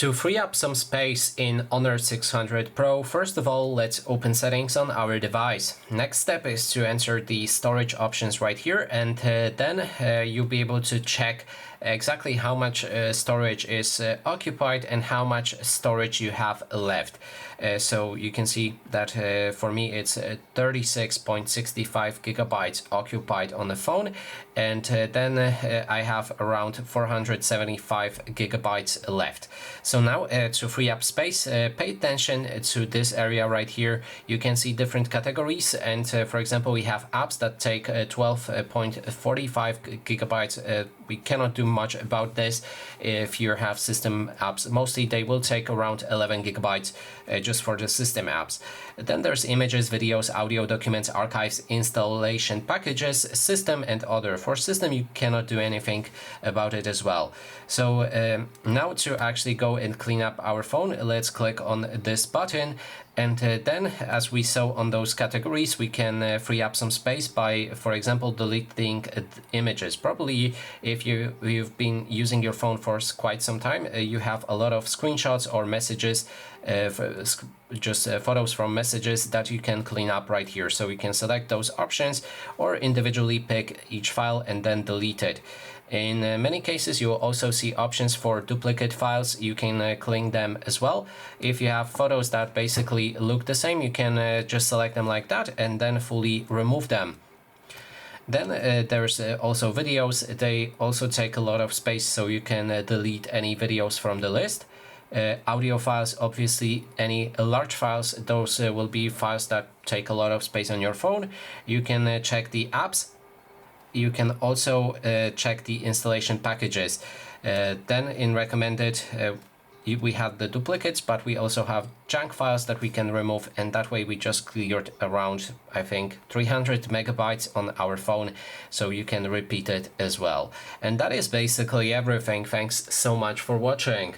To free up some space in Honor 600 Pro, first of all, let's open settings on our device. Next step is to enter the storage options right here, and then you'll be able to check exactly how much storage is occupied and how much storage you have left. So you can see that for me it's 36.65 gigabytes occupied on the phone, and then I have around 475 gigabytes left. So now to free up space, pay attention to this area right here. You can see different categories, and for example we have apps that take 12.45 gigabytes. We cannot do much about this if you have system apps. Mostly they will take around 11 gigabytes just for the system apps. Then there's images, videos, audio, documents, archives, installation packages, system and other. For system you cannot do anything about it as well. So now to actually go and clean up our phone, let's click on this button, and then as we saw on those categories, we can free up some space by, for example, deleting images. Probably if you've been using your phone for quite some time, you have a lot of screenshots or messages, just photos from messages that you can clean up right here. So you can select those options or individually pick each file and then delete it. In many cases, you will also see options for duplicate files. You can clean them as well. If you have photos that basically look the same, you can just select them like that and then fully remove them. Then there's also videos. They also take a lot of space, so you can delete any videos from the list. Audio files, obviously any large files, those will be files that take a lot of space on your phone. You can check the apps. You can also check the installation packages. Then in recommended, we have the duplicates, but we also have junk files that we can remove, and that way we just cleared around, I think, 300 megabytes on our phone, so you can repeat it as well. And that is basically everything. Thanks so much for watching.